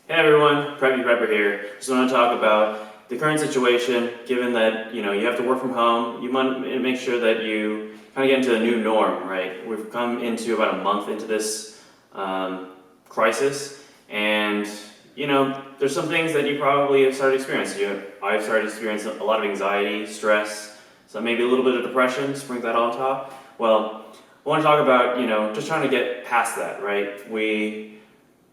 Hey everyone, Preppy Prepper here. Just want to talk about the current situation. Given that you have to work from home, you want to make sure that you kind of get into a new norm, right? We've come into about a month into this crisis, and there's some things that you probably have started experiencing. I've started experiencing a lot of anxiety, stress, so maybe a little bit of depression. Sprinkle that on top. Well, I want to talk about just trying to get past that, right? We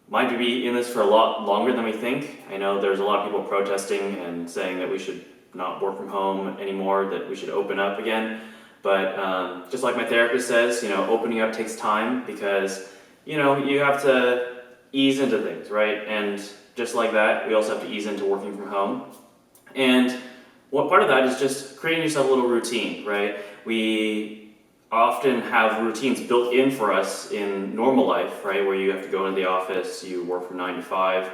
might be in this for a lot longer than we think. I know there's a lot of people protesting and saying that we should not work from home anymore, that we should open up again. But just like my therapist says, opening up takes time because, you have to ease into things, right? And just like that, we also have to ease into working from home. And what part of that is just creating yourself a little routine, right? We often have routines built in for us in normal life, right? Where you have to go into the office, you work from 9 to 5,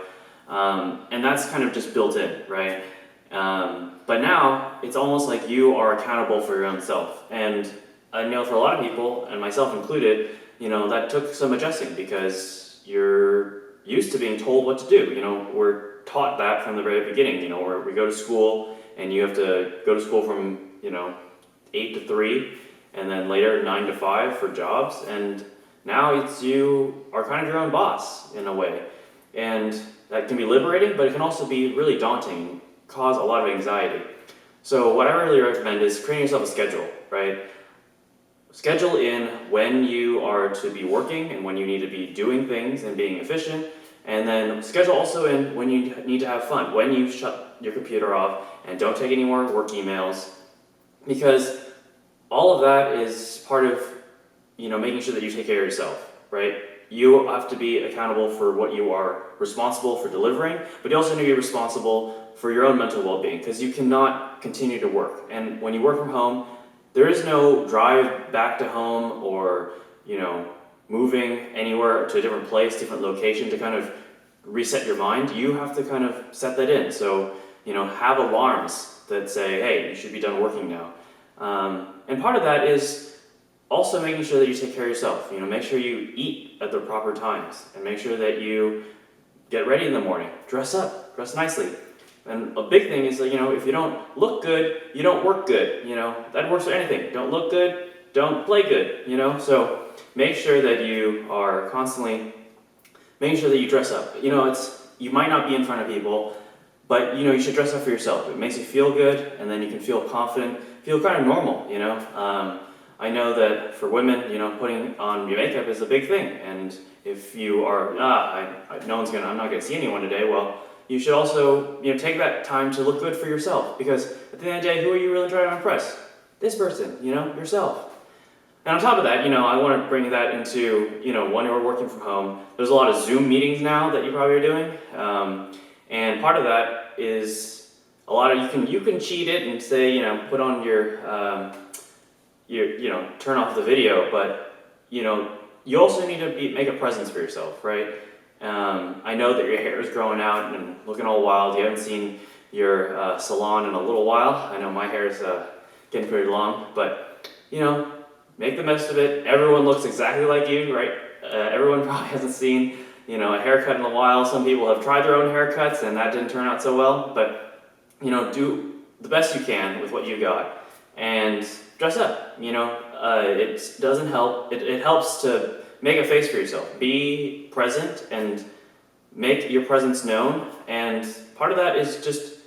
and that's kind of just built in, right? But now it's almost like you are accountable for your own self. And I know for a lot of people, and myself included, that took some adjusting because you're used to being told what to do. We're taught that from the very beginning, where we go to school and you have to go to school from, 8 to 3 and then later 9 to 5 for jobs, and now you are kind of your own boss in a way, and that can be liberating, but it can also be really daunting, cause a lot of anxiety. So what I really recommend is creating yourself a schedule, right? Schedule in when you are to be working and when you need to be doing things and being efficient, and then schedule also in when you need to have fun, when you shut your computer off and don't take any more work emails, because all of that is part of, making sure that you take care of yourself, right? You have to be accountable for what you are responsible for delivering, but you also need to be responsible for your own mental well-being because you cannot continue to work. And when you work from home, there is no drive back to home or, moving anywhere to a different place, different location to kind of reset your mind. You have to kind of set that in. So, have alarms that say, hey, you should be done working now. And part of that is also making sure that you take care of yourself. Make sure you eat at the proper times and make sure that you get ready in the morning. Dress up, dress nicely. And a big thing is that, if you don't look good, you don't work good. That works for anything. Don't look good, don't play good, So make sure that you are constantly making sure that you dress up. You might not be in front of people, but you should dress up for yourself. It makes you feel good, and then you can feel confident, feel kind of normal. I know that for women, putting on your makeup is a big thing. And if you are, I'm not gonna see anyone today. Well, you should also, take that time to look good for yourself, because at the end of the day, who are you really trying to impress? This person, yourself. And on top of that, I want to bring that into, when you're working from home. There's a lot of Zoom meetings now that you probably are doing. And part of that is a lot of you can cheat it and say put on your turn off the video, but you also need to make a presence for yourself, right? I know that your hair is growing out and looking all wild. You haven't seen your salon in a little while. I know my hair is getting pretty long, but make the most of it. Everyone looks exactly like you, right? Everyone probably hasn't seen a haircut in a while. Some people have tried their own haircuts and that didn't turn out so well, but do the best you can with what you got and dress up. It doesn't help. It helps to make a face for yourself. Be present and make your presence known, and part of that is just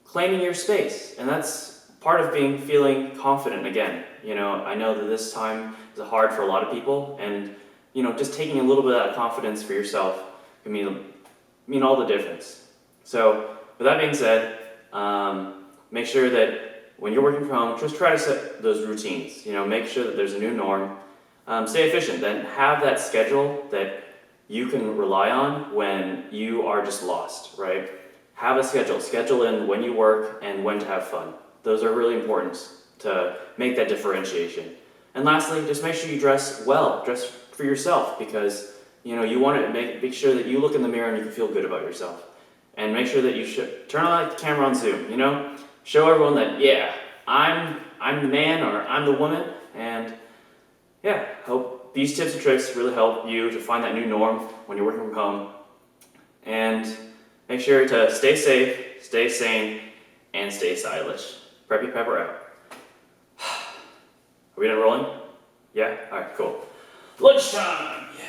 claiming your space, and that's part of feeling confident again. I know that this time is hard for a lot of people, and just taking a little bit of that confidence for yourself can mean all the difference. So with that being said, make sure that when you're working from home, just try to set those routines. Make sure that there's a new norm. Stay efficient, then have that schedule that you can rely on when you are just lost, right? Have a schedule in when you work and when to have fun. Those are really important to make that differentiation. And lastly, just make sure you dress well, dress for yourself, because you want to make sure that you look in the mirror and you can feel good about yourself. And make sure that you should turn on the camera on Zoom, show everyone that, yeah, I'm the man or I'm the woman, and hope these tips and tricks really help you to find that new norm when you're working from home. And make sure to stay safe, stay sane, and stay stylish. Preppy Pepper out. Are we done rolling? Yeah? Alright, cool. Lunchtime! Yeah.